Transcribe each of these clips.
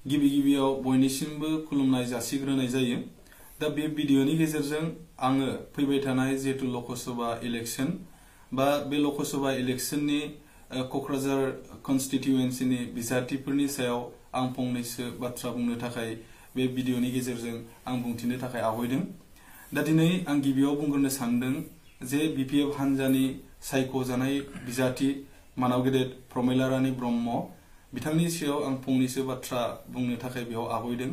गिबि गिबियाव बयनिसिमबो खुलुमनाय जासिग्रोनाय जायो। दा बे भिडिअनि गेजेरजों आङो फैबाय थानाय जेहेतु लकसभा इलेक्शन बा बे लकसभा इलेक्शननि कक्राझार कन्स्टिट्युएन्सिनि बिसारथिफोरनि सायाव आं फंनैसो बाथ्रा बुंनो थाखाय बे भिडिअनि गेजेरजों आं बुंथिनो थाखाय आवगायदों। दा दिनै आं गिबियाव बुंग्रोनो सानदों जे बिपिएफ हान्जानि सायख'जानाय बिजाथि मानाव गेदेर प्रमिला रानी ब्रह्म बिथांनि सायाव आं फंनैसो बाथ्रा बुंनो थाखाय बेयाव आवगायदों।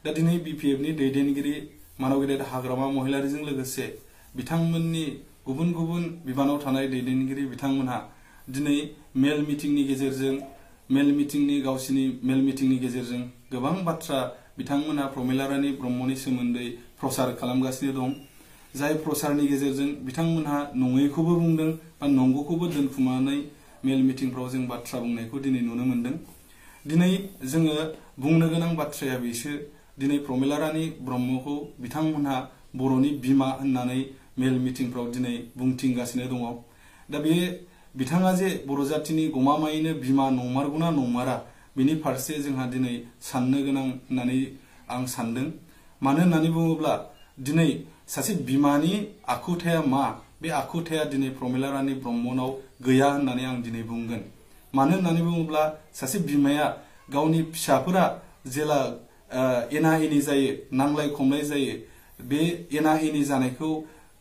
दा दिनै बिपिएफनि दैदेनगिरि मानाव गेदेर हाग्रामा महिलारिजों लोगोसे बिथांमोननि गुबुन गुबुन बिबानाव थानाय दैदेनगिरि बिथांमोनहा दिनै मेल मिटिंनि गेजेरजों गावसिनि मेल मिटिंनि गेजेरजों गोबां बाथ्रा बिथांमोनहा प्रमिला रानी ब्रह्मनि सोमोन्दै प्रचार खालामगासिनो दं। जाय प्रचारनि गेजेरजों बिथांमोनहा नङैखौबो बुंदों बा नंगौखौबो दोनखुमानानै मेल मिटिंफ्राव जों बाथ्रा बुंनायखौ दिनै नुनो मोनदों। दिनै जोङो बुंनो गोनां बाथ्राया बेसो दिनै प्रमिला रानी ब्रह्मखौ बिथांमोनहा बर'नि बिमा होननानै मेल मिटिंफ्राव दिनै बुंथिंगासिनो दङ। दा बे बिथाङा जे बर' जाथिनि गमामायैनो बिमा नंमारगौना नंमारा बेनि फारसे जोंहा दिनै साननो गोनां होननानै आं सानदों। मानो होननानै बुङोब्ला दिनै सासे बिमानि आखुथाया मा बे आखुथाया दिनै प्रमिला रानी ब्रह्मनाव गैया होननानै आं दिनै बुंगोन। मानो होननानै बुङोब्ला सासे बिमाया गावनि फिसाफोरा जेला एना एनि जायो, नांलाय खमलाय जायो, बे एना एनि जानायखौ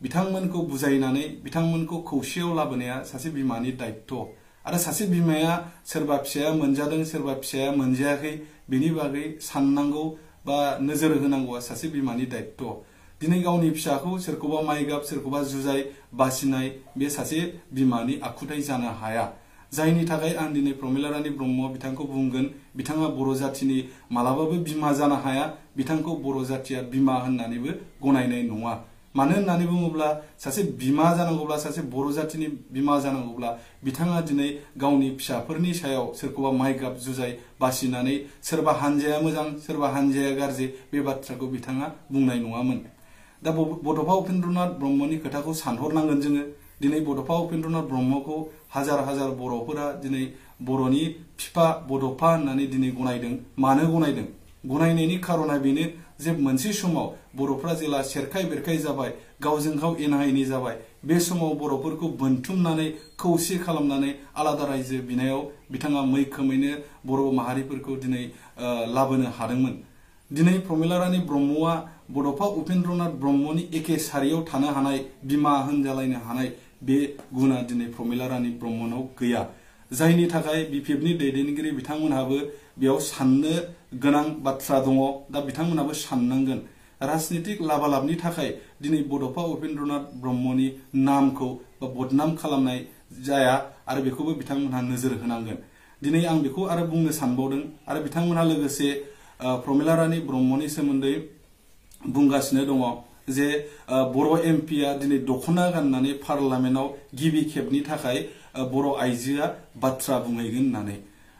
बिथांमोनखौ बुजायनानै बिथांमोनखौ खौसेयाव लाबोनाया सासे बिमानि दायित्व। आरो सासे बिमाया सोरबा फिसाया मोनजादों सोरबा फिसाया मोनजायाखै बेनि बागै साननांगौ बा नोजोर होनांगौआ सासे बिमानि दायित्व। दिनै गावनि फिसाखौ सोरखौबा माइगाब सोरखौबा जुजाय बासिनाय बे सासे बिमानि आखुथाय जानो हाया। जायनि थाखाय आं दिनै प्रमिला रानी ब्रह्म बिथांखौ बुंगोन बिथाङा बर' जाथिनि मालाबाबो बिमा जानो हाया, बिथांखौ बर' जाथिया बिमा होननानैबो गनायनाय नङा। मानो होननानै बुङोब्ला सासे बिमा जानांगौब्ला सासे बर' जाथिनि बिमा जानांगौब्ला बिथाङा दिनै गावनि फिसाफोरनि सायाव सोरखौबा माइगाब जुजाय बासिनानै सोरबा हानजाया मोजां सोरबा हानजाया गाज्रि बे बाथ्राखौ बिथाङा बुंनाय नङामोन। दा बड'फा उपेन्द्रनाथ ब्रह्मनि खोथाखौ सानहरनांगोन जोङो। दिनै बड'फा उपेन्द्रनाथ ब्रह्मखौ हाजार हाजार बर'फोरा दिनै बर'नि फिफा बड'फा होननानै दिनै गनायदों। मानो गनायदों? गनायनायनि खारना बेनो जे मोनसे समाव बर'फ्रा जेला सेरखाय बेरखाय जाबाय, गावजों गाव एना एनि जाबाय, बे समाव बर'फोरखौ बोनथुमनानै खौसे खालामनानै आलादा रायजो बिनायाव बिथाङा मैखोमैनो बर' माहारिफोरखौ दिनै लाबोनो हादोंमोन। दिनै प्रमिला रानी ब्रह्मआ बड'फा उपेन्द्रनाथ ब्रह्मनि एखे सारियाव थानो हानाय, बिमा होनजालायनो हानाय बे गुना दिनै प्रमिला रानी ब्रह्मनाव गैया। जायनि थाखाय बिपिएफनि दैदेनगिरि बिथांमोनहाबो बेयाव साननो गोनां बाथ्रा दङ। दा बिथांमोनहाबो साननांगोन राजनितिक लाबालाबनि थाखाय दिनै बड'फा उपेन्द्रनाथ ब्रह्मनि नामखौ बा बदनाम खालामनाय जाया आरो बेखौबो बिथांमोनहा नोजोर होनांगोन। दिनै आं बेखौ आरो बुंनो सानबावदों आरो बिथांमोनहा लोगोसे प्रमिला रानी ब्रह्मनि सोमोन्दै बुंगासिनो दङ जे बर' एमपिया दिनै दख'ना गाननानै पार्लामेन्टआव गिबि खेबनि थाखाय बर' आइजोआ बाथ्रा बुंहैगोन होननानै।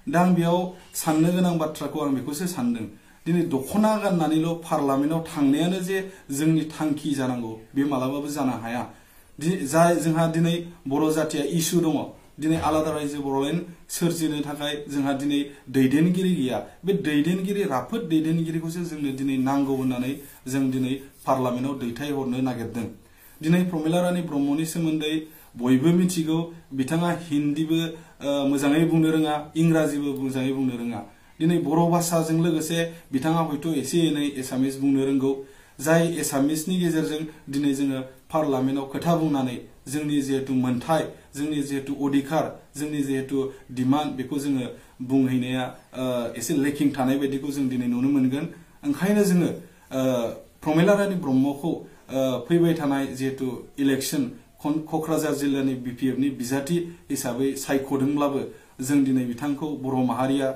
दा आं बेयाव साननो गोनां बाथ्राखौ आं बेखौसो सानदों। दिनै दख'ना गाननानैल' पार्लामेन्टआव थांनायानो जे जोंनि थांखि जानांगौ बे मालाबाबो जानो हाया। जोंहा दिनै बर' जाथिया इसु दङ। दिनै आलादा रायजो बर'लेण्ड सोरजिनो थाखाय जोंहा दिनै दैदेनगिरि गैया। बे दैदेनगिरि राफोद दैदेनगिरिखौसो जोंनो दिनै नांगौ होननानै जों दिनै पार्लामेन्टआव दैथायहरनो नागिरदों। दिनै प्रमिला रानी ब्रह्मनि सोमोन्दै बयबो मिथिगौ बिथाङा हिन्दीबो मोजाङै बुंनो रोङा, इंराजिबो मोजाङै बुंनो रोङा। दिनै बर' भाषाजों लोगोसे बिथाङा हयथ' एसे एनै एसामिस बुंनो रोंगौ। जाय एसामिसनि गेजेरजों दिनै जोङो पार्लामेन्टआव खोथा बुंनानै जोंनि जिहेतु मोन्थाय, जोंनि जिहेतु अधिकार, जोंनि जिहेतु डिमान्ड बेखौ जोङो बुंहैनाया एसे लेकिं थानाय बायदिखौ जों दिनै नुनो मोनगोन। ओंखायनो जोङो प्रमिला रानी ब्रह्मखौ फैबाय थानाय जिहेतु इलेक्शन कक्राझार जिल्लानि बिपिएफनि बिजाथि हिसाबै सायख'दोंब्लाबो जों दिनै बिथांखौ बर' माहारिया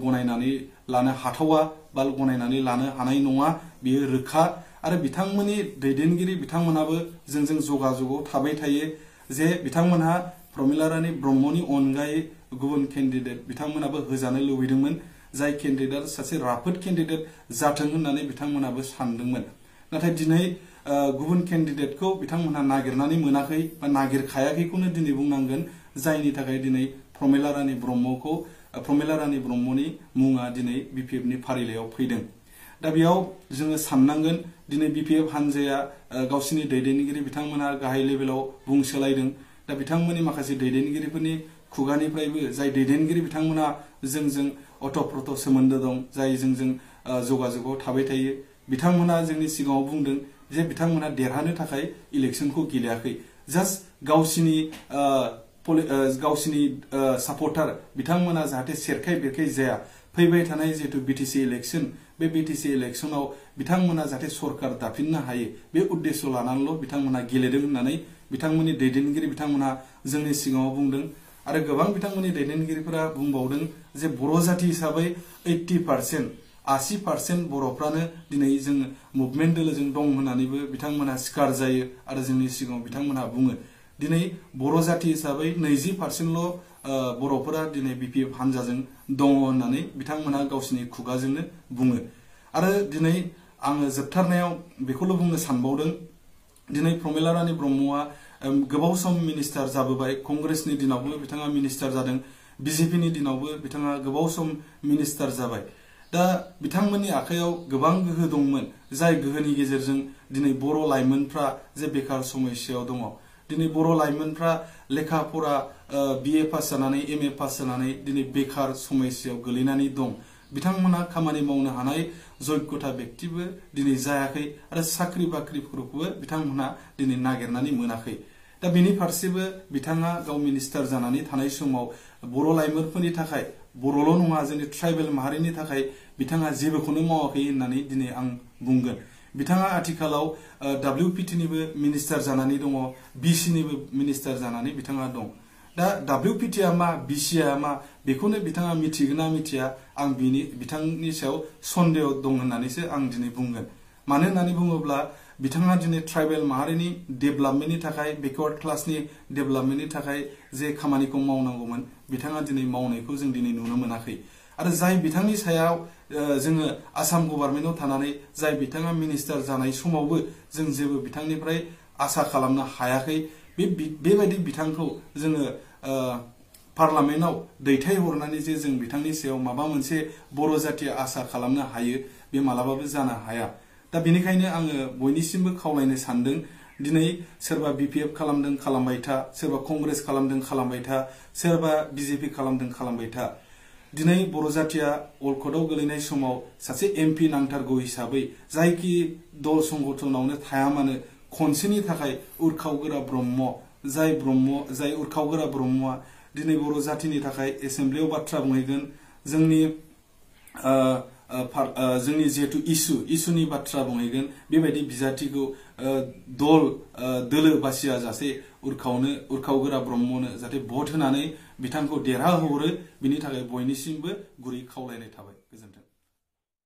गनायनानै लानो हाथावा बा गनायनानै लानो हानाय नङा बेयो रोखा। आरो बिथांमोननि दैदेनगिरि बिथांमोनहाबो जोंजों जगाजगआव थाबाय थायो जे बिथांमोनहा प्रमिला रानी ब्रह्मनि अनगायै गुबुन केन्डिडेट बिथांमोनाबो होजानो लुबैदोंमोन। जाय केन्डिडेट सासे राफोद केन्डिडेट जाथों होननानै बिथांमोनाबो सानदोंमोन। नाथाय दिनै गुबुन केन्डिडेटखौ बिथांमोनहा नागिरनानै मोनाखै बा नागिरखायाखैखौनो दिनै बुंनांगोन। जायनि थाखाय दिनै प्रमिला रानी ब्रह्मखौ प्रमिला रानी ब्रह्मनि मुङा दिनै BPF नि फारिलाइयाव फैदों। दा बेयाव जोङो साननांगोन दिनै BPF हानजाया गावसिनि दैदेनगिरि बिथांमोना गाहाय लेभेलाव बुंसोलायदों। दा बिथांमोननि माखासे दैदेनगिरिफोरनि खुगानिफ्रायबो जाय दैदेनगिरि बिथांमोना जोंजों अतप्रत सोमोन्दो दं, जाय जोंजों जगाजगआव थाबाय थायो, बिथांमोना जोंनि सिगाङाव बुंदों जे बिथांमोना देरहानो थाखाय इलेक्शनखौ गेलेयाखै। जास्ट गावसिनि सापर्टार बिथांमोना जाहाथे सेरखाय बेरखाय जाया, फैबाय थानाय जिहेतु BTC इलेक्शन, बे BTC इलेक्शनाव बिथांमोना जाहाथे सरकार दाफिननो हायो, बे उद्देश्य लानानैल' बिथांमोना गेलेदों होननानै बिथांमोननि दैदेनगिरि बिथांमोना जोंनि सिगाङाव बुंदों। आरो गोबां बिथांमोननि दैदेनगिरिफोरा बुंबावदों जे बर' जाति हिसाबै 80% बर'फ्रानो दिनै जों मुभमेन्ट दोलोजों दं होननानैबो बिथांमोना सिखार जायो आरो जोंनि सिगाङाव बिथांमोना बुङो। दिनै बर' जाति हिसाबै 20%ल' बर'फोरा दिनै BPF हानजाजों दङ होननानै बिथांमोना गावसिनि खुगाजोंनो बुङो। आरो दिनै आङो जोबथारनायाव बेखौल' बुंनो सानबावदों, दिनै प्रमिला रानी ब्रह्मआ गोबाव सम मिनिस्टार जाबोबाय। कंग्रेसनि दिनावबो बिथाङा मिनिस्टार जादों, BJPनि दिनावबो बिथाङा गोबाव सम मिनिस्टार जाबाय। दा बिथांमोननि आखायाव गोबां गोहो दंमोन, जाय गोहोनि गेजेरजों दिनै बर' लाइमोनफ्रा जे बेकार समस्यायाव दङ, दिनै बर' लाइमोनफ्रा लेखा फरा BA पास जानानै MA पास जानानै दिनै बेकार समस्यायाव गोलैनानै दं। बिथांमोना खामानि मावनो हानाय जग्यता व्यक्तिबो दिनै जायाखै आरो साख्रि बाख्रिफोरखौबो बिथांमोना दिनै नागिरनानै मोनाखै। दा बेनि फारसेबो बिथाङा गाव मिनिस्टार जानानै थानाय समाव बर' लाइमोनफोरनि थाखाय, बर'ल' नङा जोंनि ट्राइबेल माहारिनि थाखाय बिथाङा जेबोखौनो मावाखै होननानै दिनै आं बुंगोन। बिथाङा आथिखालाव WPTनिबो मिनिस्टार जानानै दङ, BCनिबो मिनिस्टार जानानै बिथाङा दं। दा WPTआ मा, BCआ मा, बेखौनो बिथाङा मिथिगोन ना मिथिया, आं बिथांनि सायाव सन्देह दं होननानैसो आं दिनै बुंगोन। मानो होननानै बुङोब्ला बिथाङा दिनै ट्राइबेल माहारिनि डेभेलपमेन्टनि थाखाय, बेकवार्ड क्लासनि डेभेलपमेन्टनि थाखाय जे खामानिखौ मावनांगौमोन, बिथाङा दिनै मावनायखौ जों दिनै नुनो मोनाखै। आरो जाय बिथांनि सायाव जोङो आसाम गभर्नमेन्टआव थानानै जाय बिथाङा मिनिस्टार जानाय समावबो जों जेबो बिथांनिफ्राय आसा खालामनो हायाखै, बेबायदि बिथांखौ जोङो पार्लामेन्टआव दैथायहरनानै जे जों बिथांनि सायाव माबा मोनसे बर' जातिया आसा खालामनो हायो, बे मालाबाबो जानो हाया। दा बेनिखायनो आङो बयनिसिमबो खावलायनो सानदों, दिनै सोरबा BPF खालामदों खालामबाय था, सोरबा कंग्रेस खालामदों खालामबाय था, सोरबा BJP खालामदों खालामबाय था। दिनै बर' जातिया अलखदाव गोलैनाय समाव सासे MP नांथारगौ हिसाबै जायखि दल संगठनावनो थाया मानो खनसेनि थाखाय उर्खावगोरा ब्रह्म, जाय उर्खावगोरा ब्रह्मआ दिनै बर' जातिनि थाखाय एसेम्ब्लियाव बाथ्रा बुंहैगोन, जोंनि जिहेतु इसुनि बाथ्रा बुंहैगोन, बेबायदि बिजाथिखौ दोलो बासिया जासे उर्खावगोरा ब्रह्मनो जाहाथे भट होनानै बिथांखौ देरहाहरो, बिनि थाखाय बयनिसिमबो गुरै खावलायनाय थाबाय। गोजोन्थों।